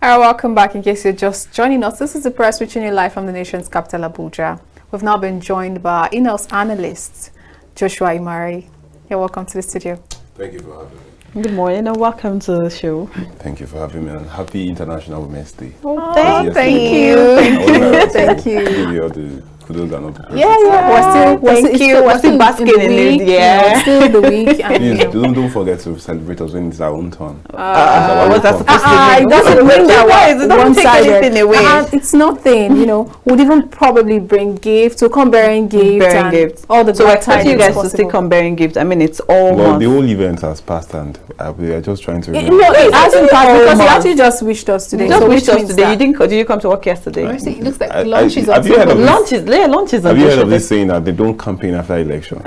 Hi, welcome back. In case you're just joining us, this is the press reaching you live from the nation's capital, Abuja. We've now been joined by our in-house analyst, Joshua Imarayi. You're welcome to the studio. Thank you for having me. Good morning and welcome to the show. Thank you for having me, and happy International Women's Day. Oh, thank you. Thank you. Give you all the kudos and all the praise. Yeah. We're still basking in it. Yeah. Still the week. Please don't forget to celebrate us when it's our own turn. What's that supposed to It do? doesn't mean that It doesn't take anything away. It's nothing, We'd even probably bring gifts, so come bearing gifts, all the so good expect you guys to still come bearing gifts. I mean, it's all Well, month. the whole event has passed, and we are just trying to No, remember. it hasn't passed all because he month. actually just wished us today. You just so wished which us means today. that- Did you come to work yesterday? See, it looks like I- lunch is have you heard of this? Lunch is on Have you heard of the this saying that they don't campaign after election?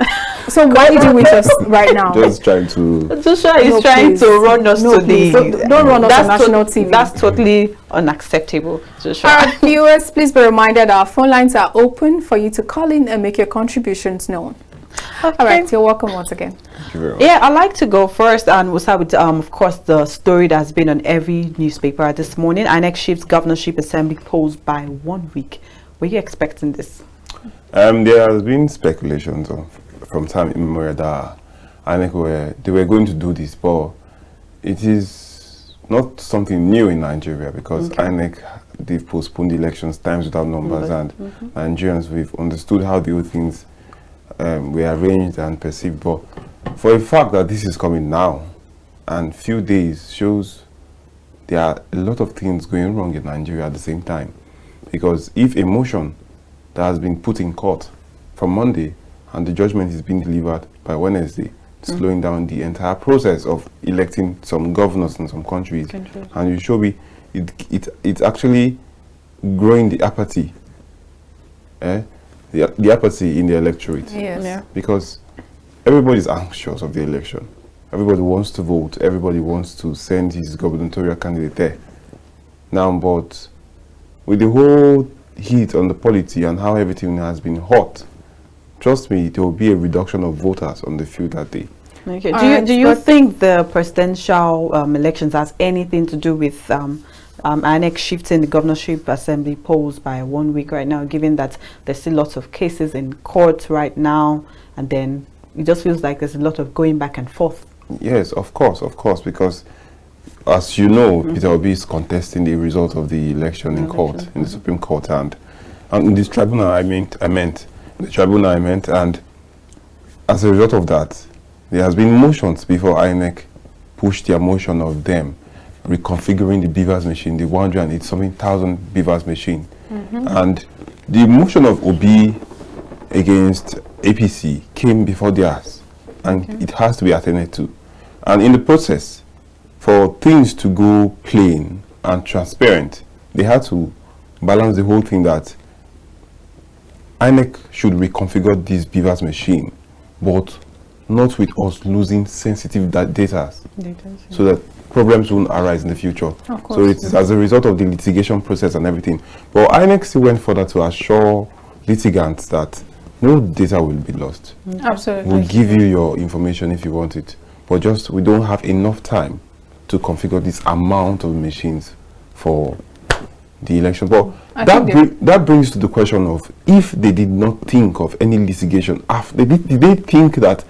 So why did you wish us right now? Just trying to. Joshua is No, trying please. to run us No, to please. the. Don't run us on national TV. That's totally unacceptable, Joshua. Our viewers, please be reminded our phone lines are open for you to call in and make your contributions known. Okay. All right, you're welcome once again. Thank you very much. Yeah, I'd like to go first, and we'll start with, of course, the story that's been on every newspaper this morning. INEC shifts governorship assembly polls by 1 week. Were you expecting this? There has been speculations from time immemorial that INEC were going to do this, but it is not something new in Nigeria because INEC, they've postponed elections times without numbers, and Nigerians, we've understood how the whole things were arranged and perceived. But for a fact that this is coming now and few days shows there are a lot of things going wrong in Nigeria at the same time, because if a motion that has been put in court from Monday and the judgment is being delivered by Wednesday, slowing down the entire process of electing some governors in some countries. And you show me it's actually growing the apathy, the apathy in the electorate. Yes. Yeah. Because everybody is anxious of the election. Everybody wants to vote. Everybody wants to send his gubernatorial candidate there. Now, but with the whole heat on the polity and how everything has been hot, trust me, there will be a reduction of voters on the field that day. Okay. Do you think the presidential elections has anything to do with INEC shifting the governorship assembly polls by 1 week right now, given that there's still lots of cases in court right now, and then it just feels like there's a lot of going back and forth? Yes, of course, because as you know, Peter Obi is contesting the result of the election in court, in the Supreme Court, and in this tribunal, and as a result of that, there has been motions before INEC pushed their motion of them reconfiguring the BVAS machine, the 108,000 BVAS machine, and the motion of Obi against APC came before theirs, and it has to be attended to, and in the process, for things to go plain and transparent, they had to balance the whole thing that INEC should reconfigure this BVAS machine, but not with us losing sensitive data, so that problems won't arise in the future. So it's as a result of the litigation process and everything. But INEC still went further to assure litigants that no data will be lost. Absolutely. We'll give you your information if you want it, but just we don't have enough time to configure this amount of machines for the election. But that brings to the question of, if they did not think of any litigation after, did they think that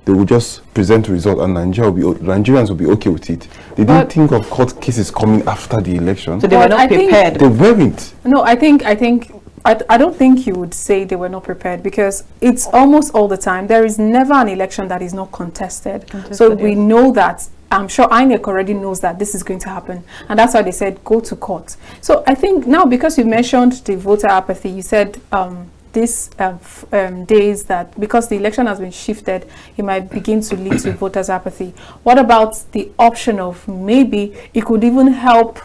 they would just present a result and Nigerians will be okay with it? They didn't think of court cases coming after the election. So they were not prepared. They weren't. No, I don't think you would say they were not prepared, because it's almost all the time. There is never an election that is not contested. So we know that. I'm sure INEC already knows that this is going to happen, and that's why they said go to court. So I think now, because you mentioned the voter apathy, you said these days that because the election has been shifted, it might begin to lead to voters' apathy. What about the option of maybe it could even help,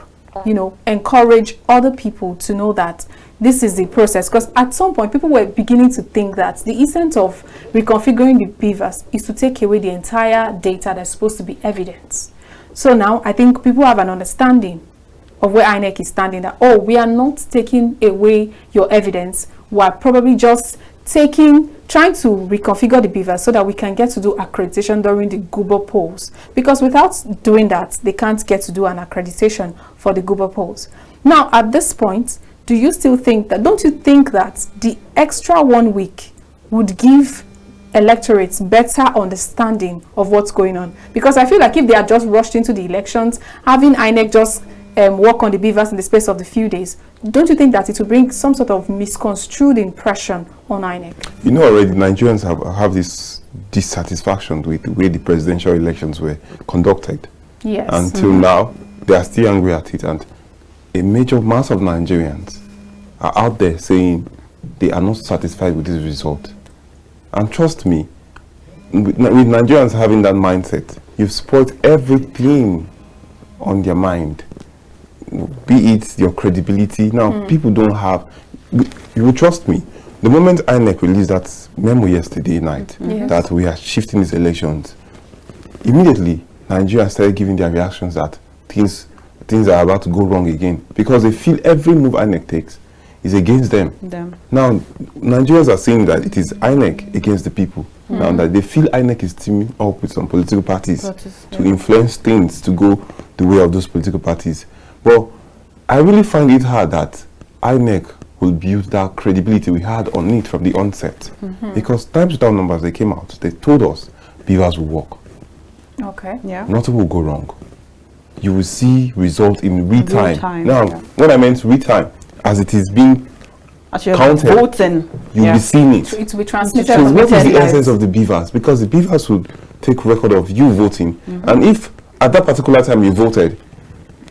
encourage other people to know that this is the process? Because at some point, people were beginning to think that the essence of reconfiguring the BVAS is to take away the entire data that's supposed to be evidence. So now I think people have an understanding of where INEC is standing, that, we are not taking away your evidence. We're probably just trying to reconfigure the BVAS so that we can get to do accreditation during the Google polls. Because without doing that, they can't get to do an accreditation for the Google polls. Now, at this point, don't you think that the extra 1 week would give electorates better understanding of what's going on? Because I feel like if they are just rushed into the elections, having INEC just work on the BVAS in the space of the few days, don't you think that it will bring some sort of misconstrued impression on INEC? You know, already Nigerians have this dissatisfaction with the way the presidential elections were conducted. Yes. Until now, they are still angry at it, and a major mass of Nigerians are out there saying they are not satisfied with this result. And trust me, with Nigerians having that mindset, you've spoiled everything on their mind, be it your credibility. Now, people don't have, you will trust me, the moment INEC released that memo yesterday night that we are shifting these elections, immediately Nigerians started giving their reactions that things are about to go wrong again, because they feel every move INEC takes is against them. Now, Nigerians are saying that it is INEC against the people. Now that they feel INEC is teaming up with some political parties to influence things to go the way of those political parties. But I really find it hard that INEC will build that credibility we had on it from the onset. Because times without numbers, they came out, they told us BVAS will work. Okay. Yeah. Nothing will go wrong. You will see result in real time. Now, when I meant real time, as it is being counted, voting, you'll be seeing it. It will be transmitted. So what is the essence of the BVAS? Because the BVAS would take record of you voting, and if at that particular time you voted,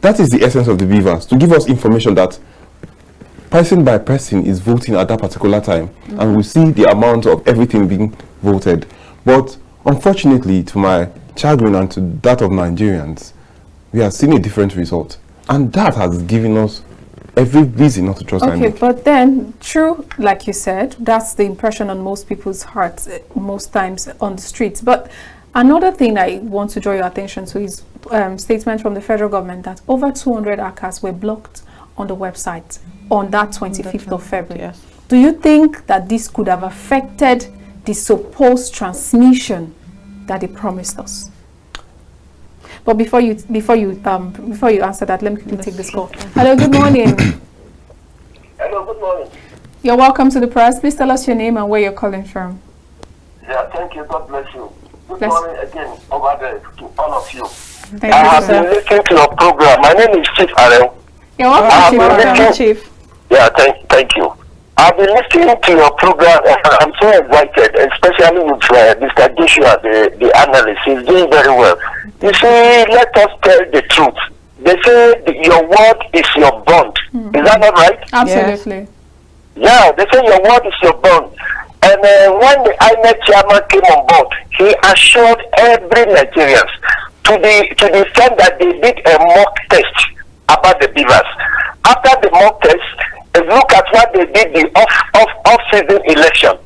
that is the essence of the BVAS, to give us information that person by person is voting at that particular time, and we see the amount of everything being voted. But unfortunately, to my chagrin and to that of Nigerians, we have seen a different result, and that has given us every reason not to trust INEC. Okay, but then, true, like you said, that's the impression on most people's hearts, most times on the streets. But another thing I want to draw your attention to is statement from the federal government that over 200 ACAs were blocked on the website on that 25th of February. Yes. Do you think that this could have affected the supposed transmission that they promised us? But before you answer that, let me quickly take this call. Hello, good morning. Hello, good morning. You're welcome to the press. Please tell us your name and where you're calling from. Yeah, thank you. God bless you. Good Bless. morning again over there to all of you. Thank I you, have sir. been listening to your program. My name is Chief Arel. You're welcome, welcome, Chief. Yeah, thank you. I've been listening to your program and I'm so excited, especially with Mr. Joshua, the analyst. He's doing very well. You see, let us tell the truth. They say your word is your bond. Is that not right? Absolutely. Yeah, they say your word is your bond. And when the INEC chairman came on board, he assured every Nigerian to the extent that they did a mock test about the BVAS. After the mock test, look at what they did the off-season election.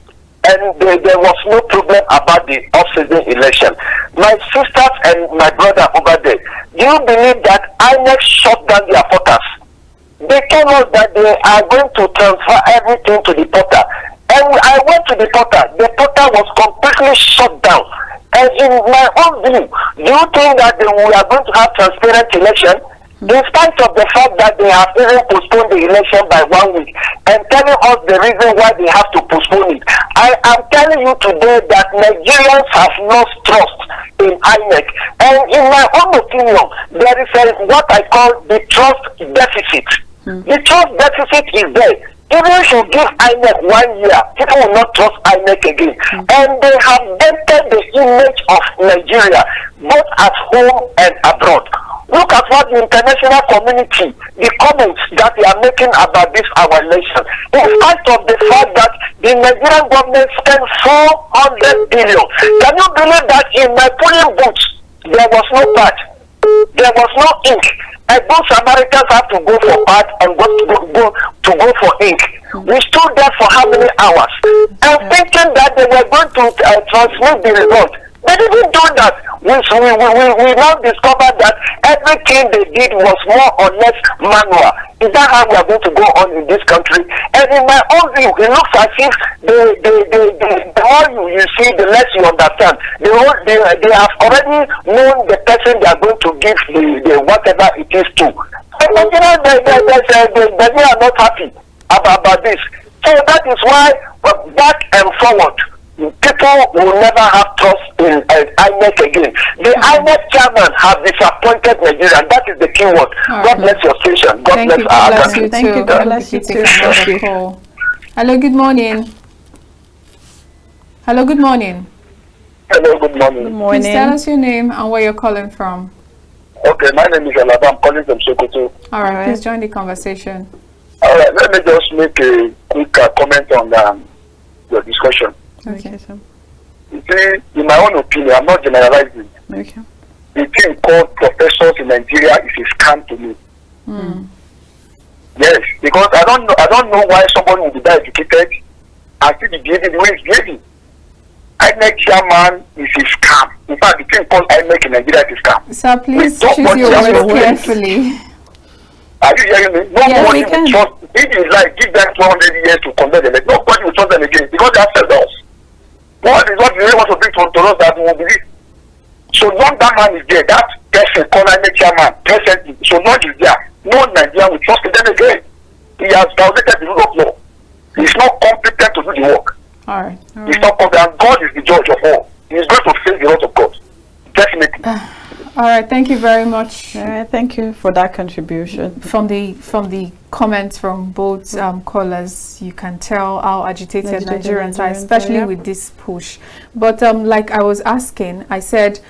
And there was no problem about the off-season election. My sisters and my brother over there, do you believe that INEC shut down their portals? They told us that they are going to transfer everything to the portal. And I went to the portal. The portal was completely shut down. And in my own view, do you think that we are going to have transparent election? In spite of the fact that they have even postponed the election by 1 week and telling us the reason why they have to postpone it, I am telling you today that Nigerians have lost trust in INEC. And in my own opinion, there is what I call the trust deficit. The trust deficit is there. Even if you give INEC 1 year, people will not trust INEC again. And they have entered the image of Nigeria, both at home and abroad. Look at what the international community, the comments that they are making about this our election. In spite of the fact that the Nigerian government spent 400 billion. Can you believe that in my polling booth, there was no pad, there was no ink. And those Americans have to go for pad and go for ink. We stood there for how many hours? And thinking that they were going to transmit the result. They didn't do that. We now discovered that everything they did was more or less manual. Is that how we are going to go on in this country? And in my own view, it looks as if the more you see, the less you understand. They have already known the person they are going to give the whatever it is to. And they are not happy about this. So that is why, back and forward, people will never have trust in INEC again. The INEC chairman have disappointed Nigeria. That is the key word. God bless your station. God bless our country. Thank you. God bless you too. Hello, good morning. Hello, good morning. Hello, good morning. Good morning. Please tell us your name and where you're calling from. Okay, my name is Alhassan. I'm calling from Sokoto. All right, please join the conversation. All right, let me just make a quick comment on your discussion. Okay. You see, in my own opinion, I'm not generalizing. Okay. The thing called professors in Nigeria is a scam to me. Yes, because I don't know why somebody will be that educated and still be behaving the way he's behaving. INEC chairman is a scam. In fact, the thing called INEC in Nigeria is a scam. Sir, please choose your words carefully. Are you hearing me? Nobody will trust. If you like, give them 200 years to conduct them. Nobody will trust them again because they have failed us. What is what you really want to bring to us that we will believe? So long that man is there, that person called INEC chairman presently, so long is there, no Nigerian will trust them again. He has violated the rule of law. He's not competent to do the work. All right. He's not competent. God is the judge of all. He's going to face the wrath of God. Definitely. All right. Thank you very much. All right, thank you for that contribution. From the comments from both callers, you can tell how agitated Nigerians are, especially with this push. But like I was asking, I said,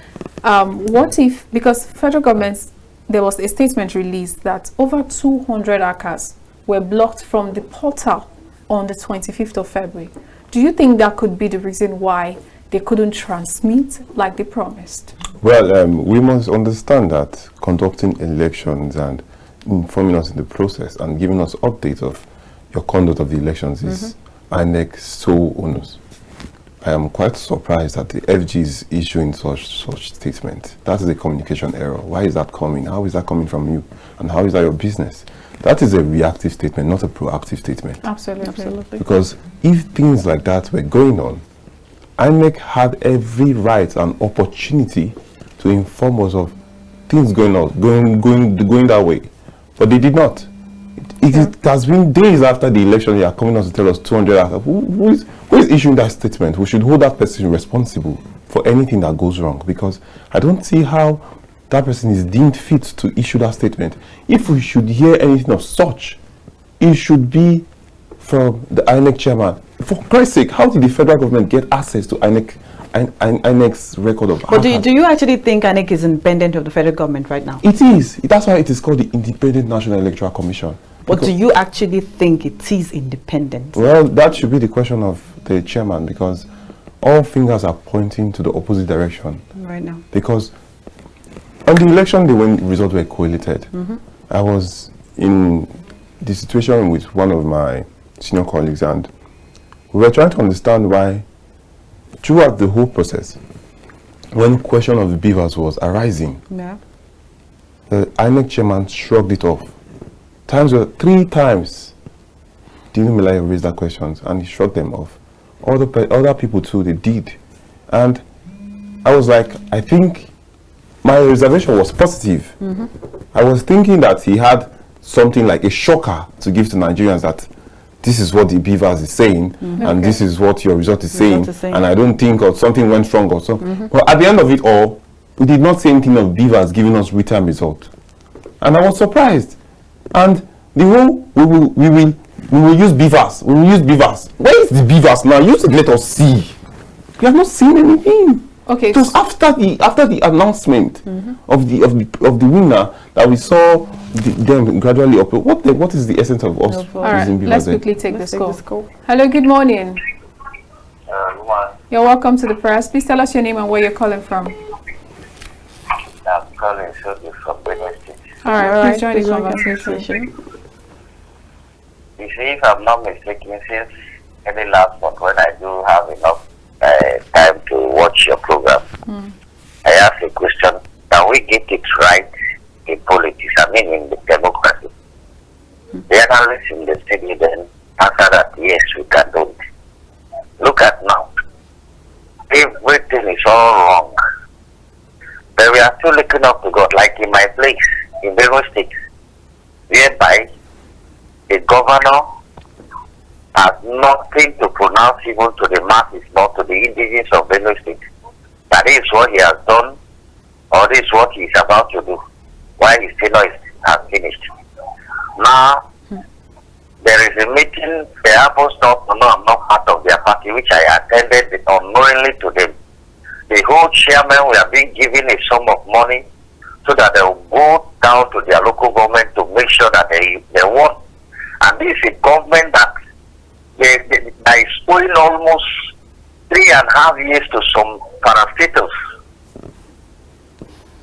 what if, because federal government, there was a statement released that over 200 ACAs were blocked from the portal on the 25th of February. Do you think that could be the reason why they couldn't transmit like they promised? Well, we must understand that conducting elections and informing us in the process and giving us updates of your conduct of the elections is INEC's sole onus. I am quite surprised that the FG is issuing such statement. That is a communication error. Why is that coming? How is that coming from you? And how is that your business? That is a reactive statement, not a proactive statement. Absolutely. Because if things like that were going on, INEC had every right and opportunity to inform us of things going on, going that way. But they did not. It has been days after the election they are coming us to tell us 200 hours. Who is issuing that statement? We should hold that person responsible for anything that goes wrong, because I don't see how that person is deemed fit to issue that statement. If we should hear anything of such, it should be from the INEC chairman. For Christ's sake, how did the federal government get access to INEC's record of? But do you actually think INEC is independent of the federal government right now? It is. That's why it is called the Independent National Electoral Commission. But do you actually think it is independent? Well, that should be the question of the chairman, because all fingers are pointing to the opposite direction right now. Because on the election day when results were collated, I was in the situation with one of my senior colleagues, and we were trying to understand why throughout the whole process, when question of the BVAS was arising, the INEC chairman shrugged it off. Three times Dino Imarayi raised that questions and he shrugged them off. Other people too, they did. And I was like, I think my reservation was positive. I was thinking that he had something like a shocker to give to Nigerians, that this is what the BVAS is saying, and this is what your result is saying, and I don't think or something went wrong or so. But at the end of it all, we did not see anything of BVAS giving us written result. And I was surprised. And the whole, we will use BVAS. We will use BVAS. Where is the BVAS now? Use it, let us see. We have not seen anything. Okay. It was after the announcement of the winner that we saw them gradually up. What is the essence of us using BVAS? Let's quickly take this call. Hello, good morning. You're welcome to the press. Please tell us your name and where you're calling from. I'm calling from Benue State. All right, please join the conversation. You see, if I'm not mistaken, since any last month when I do have enough time to watch your program, I ask a question: can we get it right in politics? I mean, in the democracy. journalists in the city then after that, yes, we can do it. Look at now. Everything is all wrong. But we are still looking up to God, like in my place, in Benue State, whereby the governor has nothing to pronounce even to the masses, not to the indigenous of Benue State. That is what he has done, or this is what he is about to do, while his tenure has finished. Now, there is a meeting, they happens not to know I'm not part of their party, which I attended unknowingly to them. The whole chairman we are being given a sum of money so that they will go down to their local government to make sure that they won. And this is a government that is owing almost 3.5 years to some parastatals.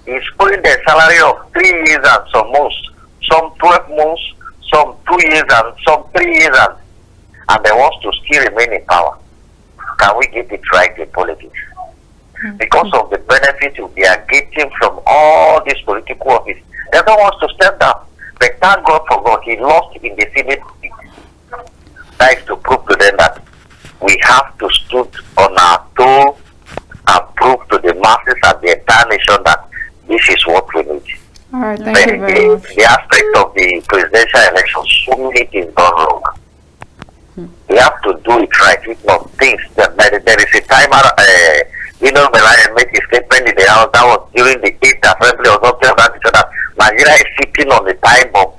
He's owing their salary of 3 years and some months, some 12 months, some 2 years and some 3 years, and they want to still remain in power. Can we get it right in politics? Because of the benefit we are getting from all this political office, they don't want to step down. But thank God for God, he lost in the Senate. That is to prove to them that we have to stood on our toe and prove to the masses and the entire nation that this is what we need. All right, thank you very much. The aspect of the presidential election, so many things gone wrong. We have to do it right. If not things that there is a time Imarayi made a statement in the house that was during the 8th assembly or something like that Nigeria is sitting on the time bomb.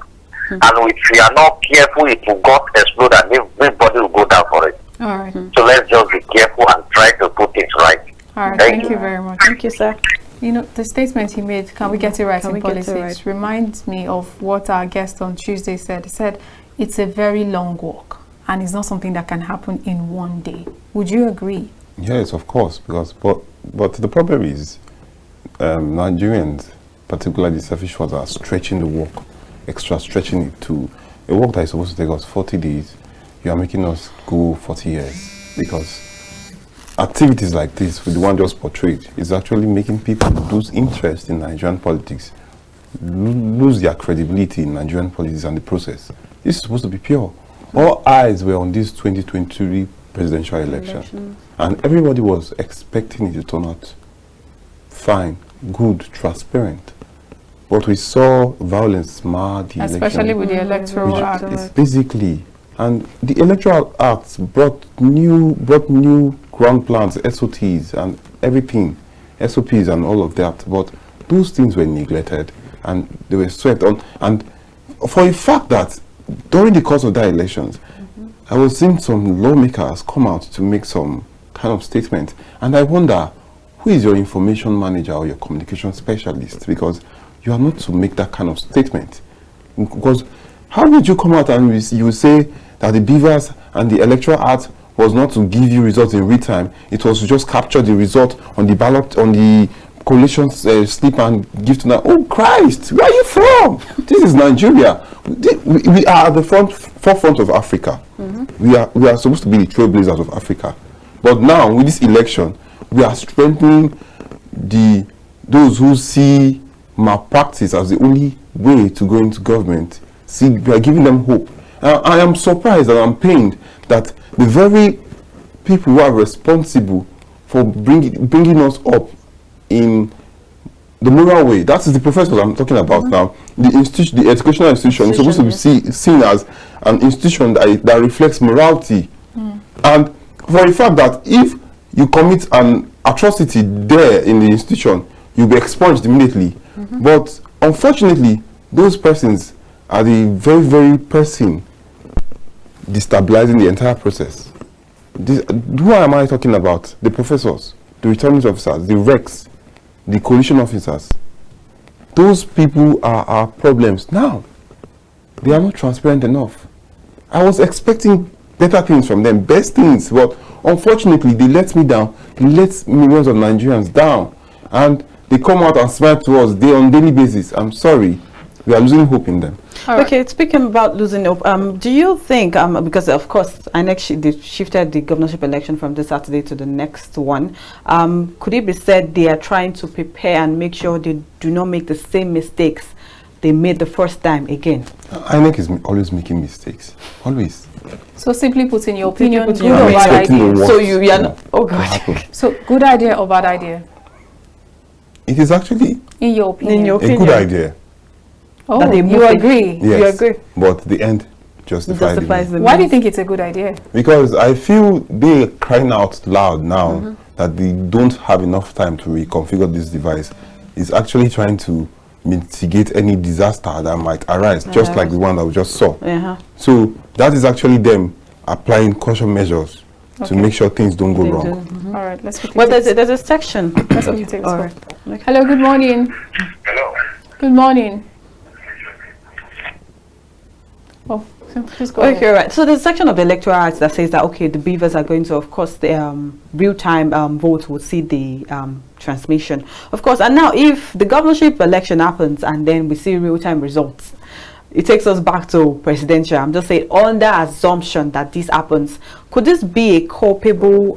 And if we are not careful, it will go explode and everybody will go down for it. All right. So let's just be careful and try to put it right. All right, thank you very much. Thank you, sir. You know, the statement he made, can we get it right Can in we get it politics, right? reminds me of what our guest on Tuesday said. He said, it's a very long walk and it's not something that can happen in one day. Would you agree? Yes, of course, because but the problem is Nigerians, particularly the selfish ones, are stretching the work, extra stretching it to a work that is supposed to take us 40 days. You are making us go 40 years because activities like this, with the one just portrayed, is actually making people lose interest in Nigerian politics, lose their credibility in Nigerian politics and the process. This is supposed to be pure. All eyes were on this 2023 presidential election, and everybody was expecting it to turn out fine, good, transparent. But we saw violence mar the election. Especially with the Electoral Act. It's basically, and the Electoral Act brought new ground plans, SOTs and everything, SOPs and all of that. But those things were neglected and they were swept on. And for a fact that during the course of that elections, I was seeing some lawmakers come out to make some kind of statement. And I wonder, who is your information manager or your communication specialist? Because you are not to make that kind of statement. Because how would you come out and you say that the BVAS and the Electoral Act was not to give you results in real time, it was to just capture the result on the ballot, on the coalition slip and give to now. Oh Christ, where are you from? This is Nigeria. We are at the forefront of Africa. We are supposed to be the trailblazers of Africa. But now with this election, we are strengthening those who see malpractice as the only way to go into government. See, we are giving them hope. I am surprised and I'm pained that the very people who are responsible for bringing us up in the moral way, that is the professors I'm talking about now. The educational institution is supposed to be seen as an institution that reflects morality. And for the fact that if you commit an atrocity there in the institution, you'll be expunged immediately. But unfortunately, those persons are the very, very person destabilizing the entire process. Who am I talking about? The professors, the returning officers, the recs, the coalition officers. Those people are our problems now. They are not transparent enough. I was expecting better things from them, best things, but unfortunately they let me down. They let millions of Nigerians down, and they come out and smile to us on a daily basis. I'm sorry, we are losing hope in them. Okay, speaking about losing hope, do you think, because of course INEC shifted the governorship election from this Saturday to the next one, could it be said they are trying to prepare and make sure they do not make the same mistakes they made the first time again? INEC is always making mistakes. Always. So simply put, in your opinion, put in good your or bad Expecting the idea? worst So you are not, oh to God. happen. So good idea or bad idea? It is actually In your opinion? In your a good opinion. idea. Oh, that they you move it. agree? Yes. You agree? But the end justifies the Justifies means. the Why do you means. think it's a good idea? Because I feel they're crying out loud now that they don't have enough time to reconfigure this device. It's actually trying to mitigate any disaster that might arise, just like the one that we just saw. Uh-huh. So that is actually them applying caution measures to Okay. make sure things don't go wrong. All right, let's quickly Well, take there's a section. let's quickly take this All call. right. Hello, good morning. Hello. Good morning. Oh, so please go Okay, ahead. right. So there's a section of the Electoral Act that says that, okay, the BVAS are going to, of course, the real-time vote will see the transmission. Of course, and now if the governorship election happens and then we see real-time results, it takes us back to presidential. I'm just saying, under assumption that this happens, could this be a culpable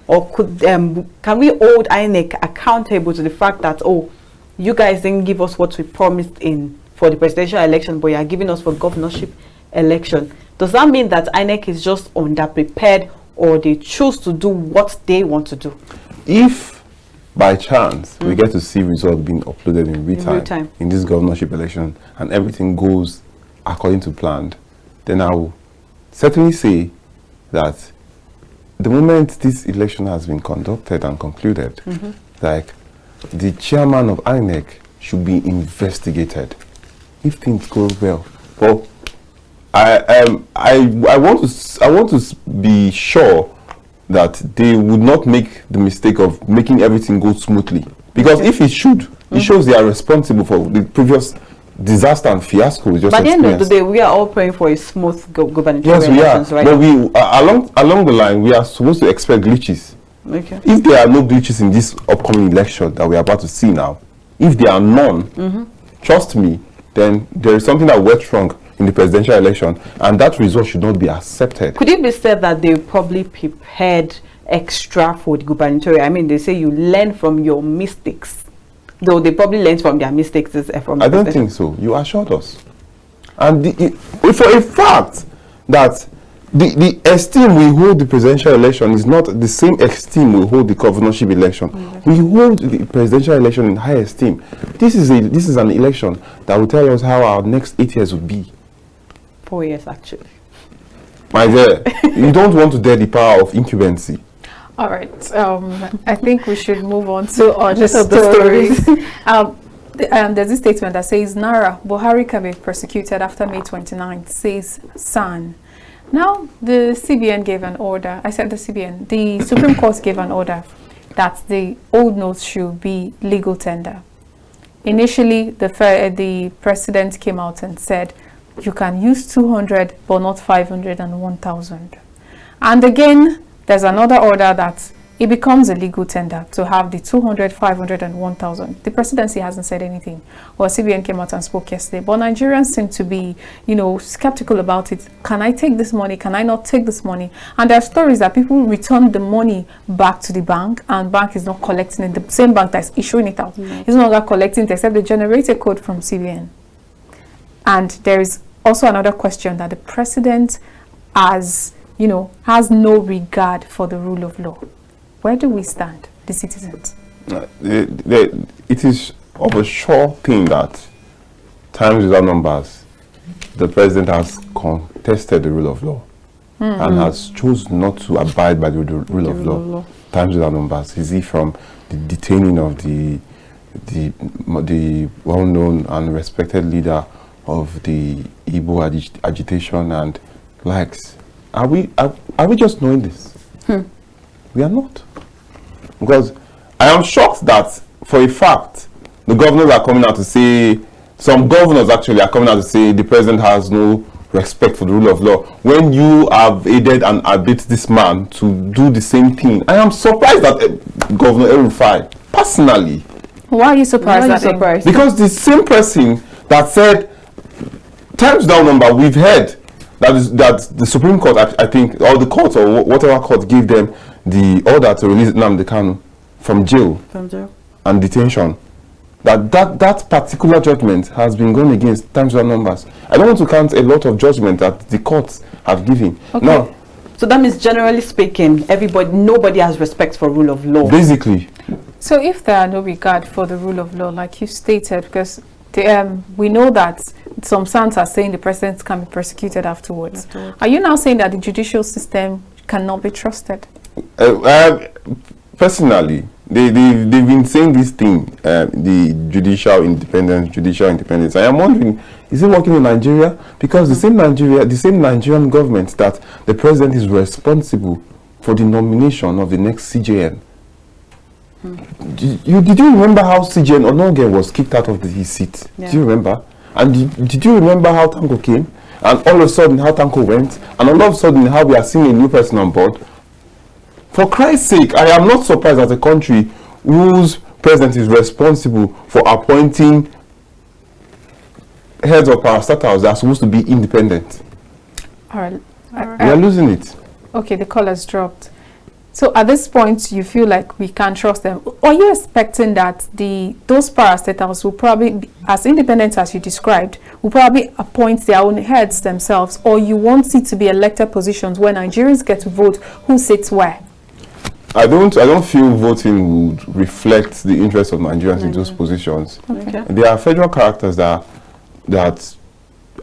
or could can we hold INEC accountable to the fact that, oh, you guys didn't give us what we promised in for the presidential election, but you are giving us for governorship election? Does that mean that INEC is just underprepared, or they choose to do what they want to do? If by chance we get to see results being uploaded in real time in this governorship election and everything goes according to plan, then I will certainly say that the moment this election has been conducted and concluded, like the chairman of INEC should be investigated if things go well. Well, I want to be sure that they would not make the mistake of making everything go smoothly, because if it should, it shows they are responsible for the previous disaster and fiasco we just By the end of the experienced. day, we are all praying for a smooth gubernatorial Yes, we are. elections, right? But we along the line, we are supposed to expect glitches. Okay. If there are no glitches in this upcoming election that we are about to see now, if there are none, trust me, then there is something that went wrong in the presidential election, and that result should not be accepted. Could it be said that they probably prepared extra for the gubernatorial? I mean, they say you learn from your mistakes, though they probably learned from their mistakes. From I don't think so. You assured us. And for a fact that the esteem we hold the presidential election is not the same esteem we hold the governorship election. We hold the presidential election in high esteem. This is an election that will tell us how our next 8 years will be. 4 years, actually. My dear, you don't want to dare the power of incumbency. All right. I think we should move on to other stories. stories. There's a statement that says Nara Buhari can be persecuted after May 29th, says SAN. Now, the CBN gave an order. I said the CBN. The Supreme Court gave an order that the old notes should be legal tender. Initially, the president came out and said, you can use 200, but not 500 and 1,000. And again, there's another order that it becomes a legal tender to have the 200, 500 and 1,000. The presidency hasn't said anything. Well, CBN came out and spoke yesterday, but Nigerians seem to be, skeptical about it. Can I take this money? Can I not take this money? And there are stories that people return the money back to the bank, and bank is not collecting it. The same bank that's issuing it out is no longer collecting it, except they generate a code from CBN. And there is also another question that the president has no regard for the rule of law. Where do we stand, the citizens? It is of a sure thing that times without numbers, the president has contested the rule of law and has chosen not to abide by the rule of law. Times without numbers. Is he from the detaining of the well-known and respected leader of the Igbo agitation and likes? Are we just knowing this? We are not. Because I am shocked that for a fact the governors are coming out to say, some governors actually are coming out to say the president has no respect for the rule of law, when you have aided and abetted this man to do the same thing. I am surprised that Governor El-Rufai, personally. Why are you surprised? Because the same person that said, times without number, we've heard that the Supreme Court, I think, or the court or whatever court gave them the order to release Nnamdi Kanu from jail and detention. that particular judgment has been gone against times and numbers. I don't want to count a lot of judgment that the courts have given. Okay. Now, so that means, generally speaking, nobody has respect for rule of law. basically, So if there are no regard for the rule of law, like you stated, because we know that some sounds are saying the president can be persecuted afterwards. Are you now saying that the judicial system cannot be trusted? personally, they've been saying this thing, the judicial independence. I am wondering, is it working in Nigeria? Because the same Nigerian government that the president is responsible for the nomination of the next CJN. Did you remember how CJN Onoge was kicked out of his seat? Yeah. Do you remember? And did you remember how Tanko came? And all of a sudden how Tanko went? And all of a sudden how we are seeing a new person on board? For Christ's sake, I am not surprised as a country whose president is responsible for appointing heads of parastatals that are supposed to be independent. All right. We are losing it. Okay, the call has dropped. So at this point, you feel like we can't trust them. Are you expecting that those parastatals will probably, as independent as you described, will probably appoint their own heads themselves, or you want it to be elected positions where Nigerians get to vote who sits where? I don't feel voting would reflect the interests of Nigerians in those positions. Okay. There are federal characters that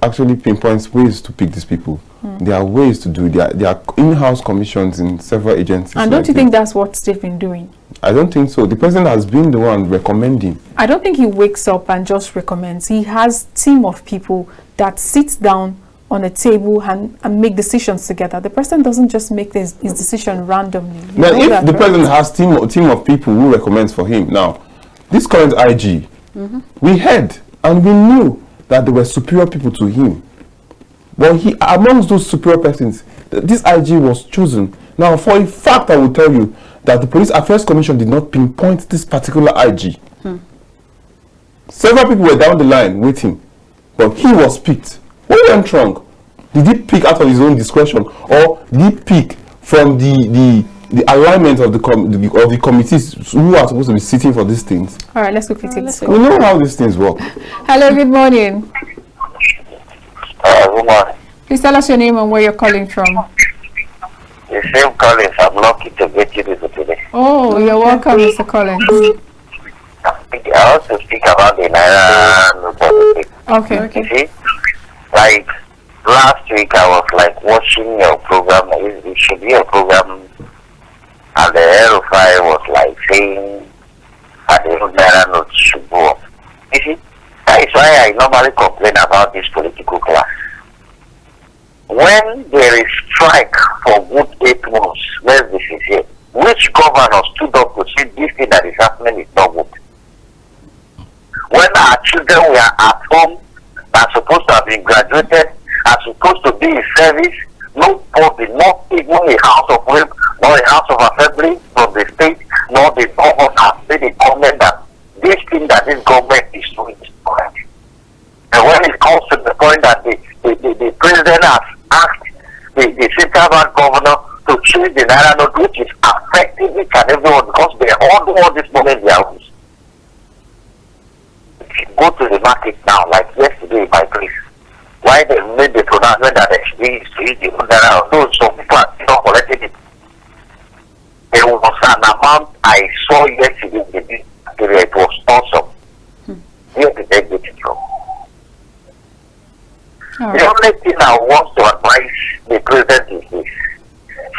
actually pinpoints ways to pick these people. There are ways to do it. There are in-house commissions in several agencies. And don't you think that's what they've been doing? I don't think so. The president has been the one recommending. I don't think he wakes up and just recommends. He has a team of people that sits down on a table and make decisions together. The president doesn't just make his decision randomly. Now, if the president has team of people who recommends for him, now, this current IG, we heard and we knew that there were superior people to him. But amongst those superior persons, this IG was chosen. Now, for a fact, I will tell you that the Police Affairs Commission did not pinpoint this particular IG. Several people were down the line waiting, but he was picked. What went wrong? Did he pick out of his own discretion, or did he pick from the alignment of the committees who are supposed to be sitting for these things? All right, let's quickly take this. We know how these things work. Hello, good morning. Good morning. Please tell us your name and where you're calling from. The same Collins, I'm lucky to get you this today. Oh, you're welcome, Mr. Collins. I want to speak about the Naira politics. Okay. You see, like last week I was like watching your program. It should be a program, and the RFI was like saying that the Naira note should go up. You see, that is why I normally complain about this political class. When there is strike for good 8 months, let's be sincere, which governor stood up to say this thing that is happening is not good? When our children were at home, are supposed to have been graduated, are supposed to be in service, nobody, not even a house of rep, nor a house of assembly from the state, nor the government has made a comment that this thing that this government is doing is correct. And when it comes to the point that the president has asked the central bank governor to change the Naira note, which is affecting each and everyone because they all do all this money in their homes. If you go to the market now, like yesterday in my place, why they made the pronouncement that they used to use the Naira, those some people are not collecting it. There was an amount I saw yesterday, it was awesome. Where did they get it from? The only thing I want to advise the president is this.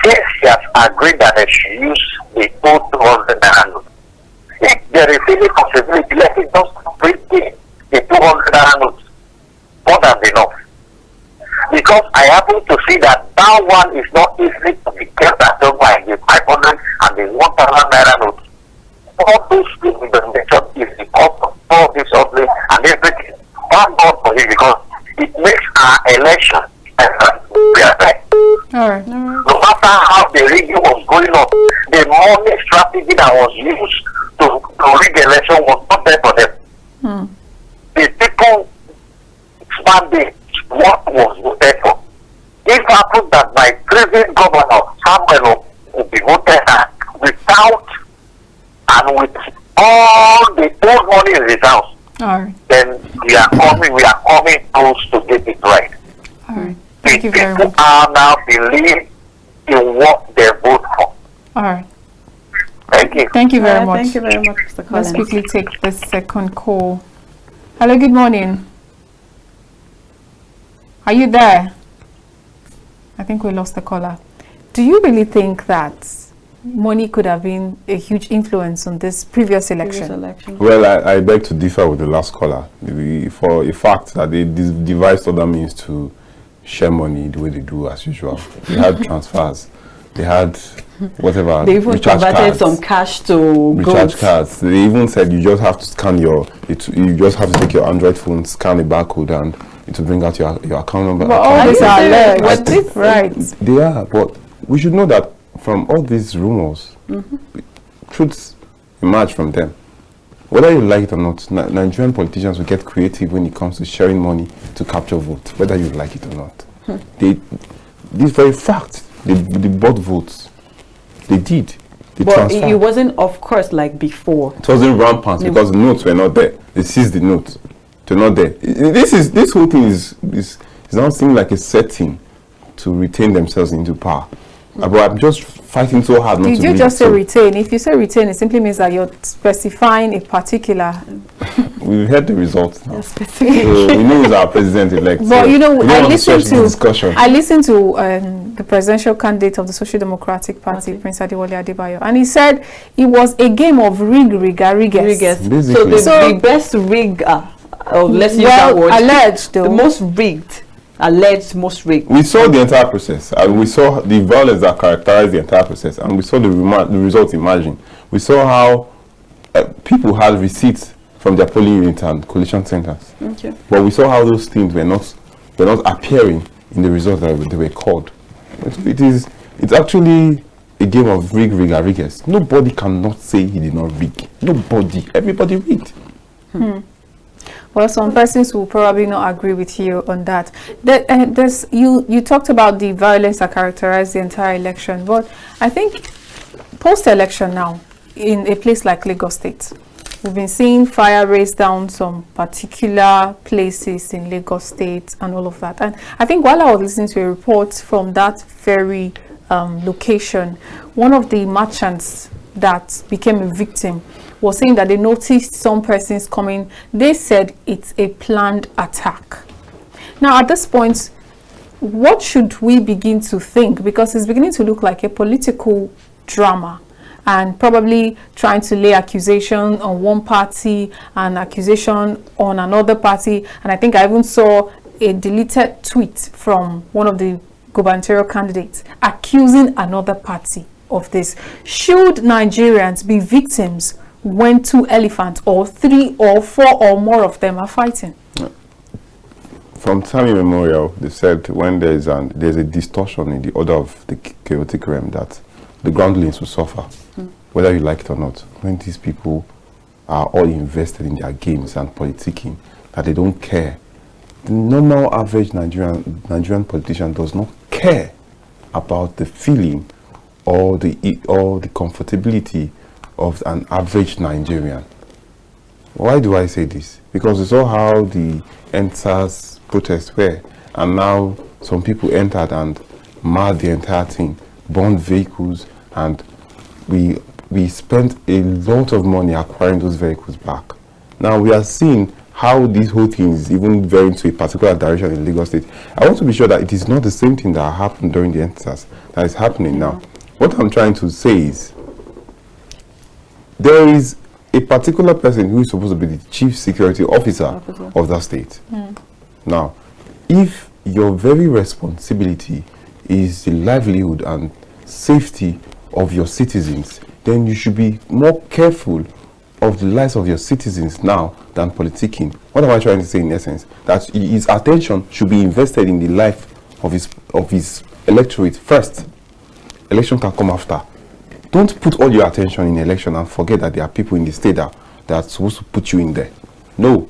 Since he has agreed that they should use the old 200 Naira note, if there is any possibility, let it just bring the 200 Naira note more than enough. Because I happen to see that one is not easy to be kept at home by the 500 and the 1,000 Naira note. All those things in the nation is the cost of all this ugly and everything. Thank God for it because it makes our election right. All right. No matter how the rigging was going on, the money strategy that was used to rig the election was not there for them. The people expanded what was voted for. It happened that my previous governor, Samuel, will be voted without and with all the old money in his house. Thank you very People much. are now believe in what they vote for. All right. Thank you. Thank you very Alright, much. Thank you very much, Mr. Let's Collins. quickly take the second call. Hello, good morning. Are you there? I think we lost the caller. Do you really think that money could have been a huge influence on this previous election? Well, I beg to differ with the last caller. For a fact that they devised other means to share money the way they do as usual. They had transfers. They had whatever. They even recharge converted cards, some cash to recharge gold. cards. They even said you just have to scan you just have to take your Android phone, scan the barcode, and it will bring out your account number. But all these are alleged, right? They are, but we should know that from all these rumors, truths emerge from them. Whether you like it or not, Nigerian politicians will get creative when it comes to sharing money to capture votes, whether you like it or not. This very fact, they bought votes. They did. They But transferred. it wasn't, of course, like before. It wasn't rampant because the notes were not there. They seized the notes. They're not there. This whole thing is now seeming like a setting to retain themselves into power. But I'm just fighting so hard not to. Did you just say retain? If you say retain, it simply means that you're specifying a particular. We've heard the results now. Specific. So we know who's our president-elect. But so you know, we don't I want to listened stretch the discussion. to the presidential candidate of the Social Democratic Party, Prince Adewale Adebayo, and he said it was a game of riggers. Basically. So the best rig, let's use that word. Alleged, though. The most rigged, alleged most rigged. We saw the entire process, and we saw the violence that characterized the entire process, and we saw the results emerging. We saw how people had receipts from their polling units and collation centers. Okay. But we saw how those things were not appearing in the results that they were called. It's actually a game of riggers. Nobody cannot say he did not rig. Nobody. Everybody rigged. Well, some persons will probably not agree with you on that. You talked about the violence that characterized the entire election, but I think post-election now, in a place like Lagos State, we've been seeing fire race down some particular places in Lagos State and all of that. And I think while I was listening to a report from that very location, one of the merchants that became a victim was saying that they noticed some persons coming. They said it's a planned attack. Now, at this point, what should we begin to think? Because it's beginning to look like a political drama, and probably trying to lay accusation on one party and accusation on another party. And I think I even saw a deleted tweet from one of the gubernatorial candidates accusing another party of this. Should Nigerians be victims when two elephants or three or four or more of them are fighting? From time immemorial, they said when there's a distortion in the order of the chaotic realm, that the groundlings will suffer, whether you like it or not. When these people are all invested in their games and politicking, that they don't care. The normal average Nigerian politician does not care about the feeling or the comfortability of an average Nigerian. Why do I say this? Because we saw how the NSAS protests were, and now some people entered and marred the entire thing, burned vehicles, and we spent a lot of money acquiring those vehicles back. Now we are seeing how this whole thing is even veering to a particular direction in Lagos State. I want to be sure that it is not the same thing that happened during the NSAS that is happening now. What I'm trying to say is, there is a particular person who is supposed to be the chief security officer of that state. Now, if your very responsibility is the livelihood and safety of your citizens, then you should be more careful of the lives of your citizens now than politicking. What am I trying to say in essence? That his attention should be invested in the life of his electorate first. Election can come after. Don't put all your attention in election and forget that there are people in the state that are supposed to put you in there. No.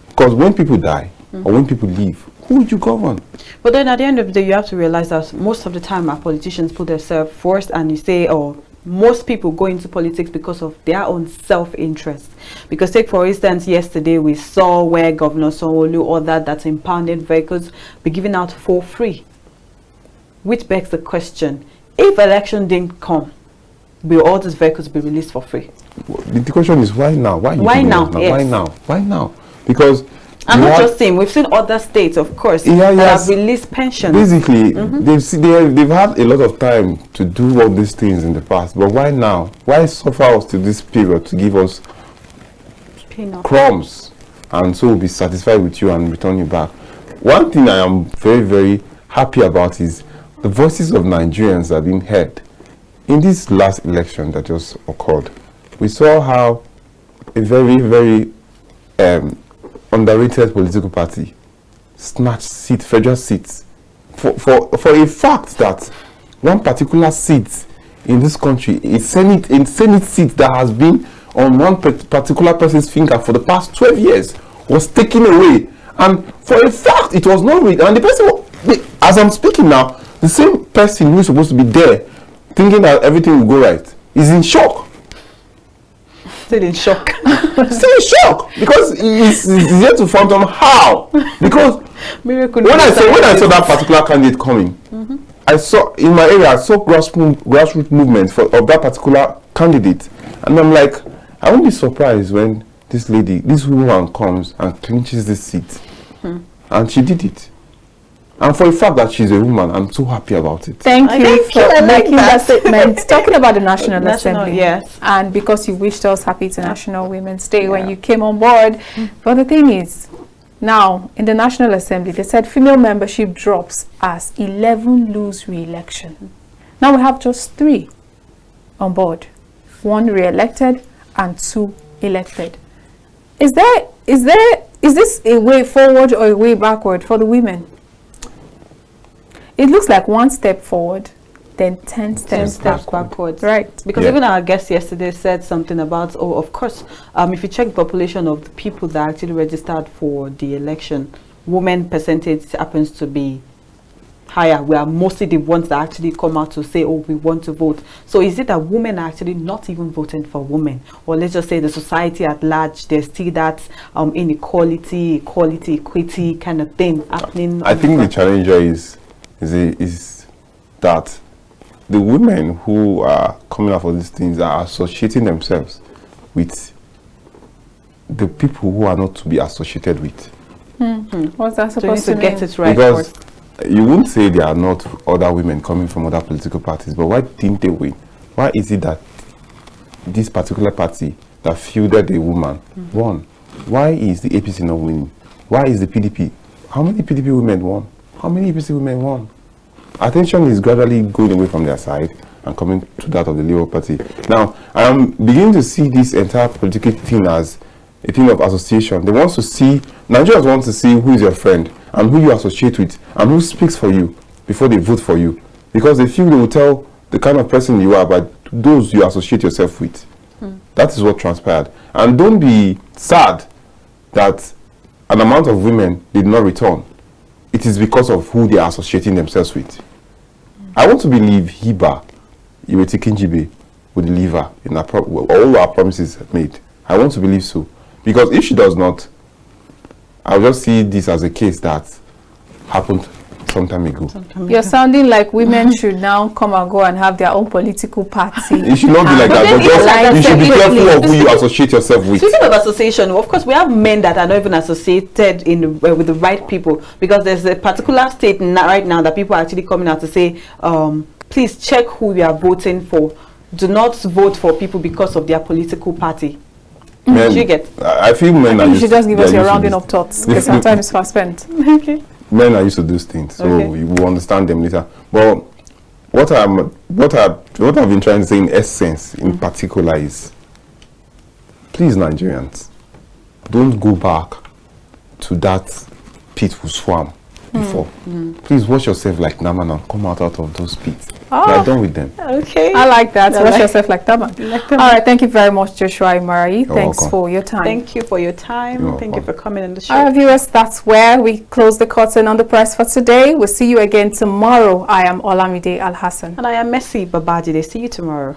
Because when people die or when people leave, who would you govern? But then at the end of the day, you have to realize that most of the time our politicians put themselves first, and you say, most people go into politics because of their own self-interest. Because take for instance, yesterday we saw where Governor Sanwo-Olu ordered that impounded vehicles be given out for free. which begs the question, if election didn't come, will all these vehicles be released for free? The question is why now? Why now? Yes. Why now? Why now? Because I'm not just saying, we've seen other states, of course, that have released pensions. Basically, they've had a lot of time to do all these things in the past, but why now? Why suffer us to this period to give us crumbs, and so we'll be satisfied with you and return you back? One thing I am very, very happy about is the voices of Nigerians are being heard. In this last election that just occurred, we saw how a very, very underrated political party snatched federal seats for a fact that one particular seat in this country, a Senate seat that has been on one particular person's finger for the past 12 years, was taken away, and for a fact it was not read. And the person, as I'm speaking now, the same person who is supposed to be there thinking that everything will go right is in shock. Still in shock. Still in shock, because it's yet to fathom how. Because when I saw that particular candidate coming, I saw in my area, I saw grassroots movement of that particular candidate, and I'm like, I won't be surprised when this woman comes and clinches this seat, and she did it. And for the fact that she's a woman, I'm so happy about it. Thank you for making that statement. Talking about the National Assembly. Yes. And because you wished us Happy International Women's Day when you came on board. But the thing is, now, in the National Assembly, they said female membership drops as 11 lose re-election. Now we have just 3 on board. 1 re-elected and 2 elected. Is this a way forward or a way backward for the women? It looks like 1 step forward, then 10 steps backwards. Right. Because even our guest yesterday said something about, of course, if you check the population of the people that actually registered for the election, women percentage happens to be higher. We are mostly the ones that actually come out to say, we want to vote. So is it that women are actually not even voting for women? Or let's just say the society at large, there's still that inequality, equity kind of thing happening? I think the challenger is that the women who are coming out for these things are associating themselves with the people who are not to be associated with. What's that supposed to mean? Get it right. Because you wouldn't say there are not other women coming from other political parties, but why didn't they win? Why is it that this particular party that fielded a woman won? Why is the APC not winning? Why is the PDP? How many PDP women won? How many APC women won? Attention is gradually going away from their side and coming to that of the Labour Party. Now, I am beginning to see this entire political thing as a thing of association. They want to see, Nigerians want to see who is your friend and who you associate with and who speaks for you before they vote for you. Because they feel they will tell the kind of person you are by those you associate yourself with. That is what transpired. And don't be sad that an amount of women did not return. It is because of who they are associating themselves with. I want to believe Hiba, Iweti Kinjibe, will deliver in all our promises made. I want to believe so. Because if she does not, I'll just see this as a case that happened some time ago. You're sounding like women should now come and go and have their own political party. It should not be like that, but just you should be careful of who you associate yourself with. Speaking of association, of course, we have men that are not even associated with the right people, because there's a particular state right now that people are actually coming out to say, please check who you are voting for. Do not vote for people because of their political party. Men, you get? I feel men are You used should just give us your to rounding this. up thoughts, because our time is fast spent. Okay. Men are used to those things, so you will understand them later. But what I've been trying to say in essence, in particular, is please, Nigerians, don't go back to that pit we swam before. Please wash yourself like Naman and come out of those pits. We are done with them. Okay. I like that. Wash yourself like Naman. All right. Thank you very much, Joshua Imarayi. Thanks welcome. for your time. Thank you for your time. You're Thank you welcome. for coming on the show. All right, viewers, that's where we close the curtain on the press for today. We'll see you again tomorrow. I am Olamide Alhassan. And I am Babajide. See you tomorrow.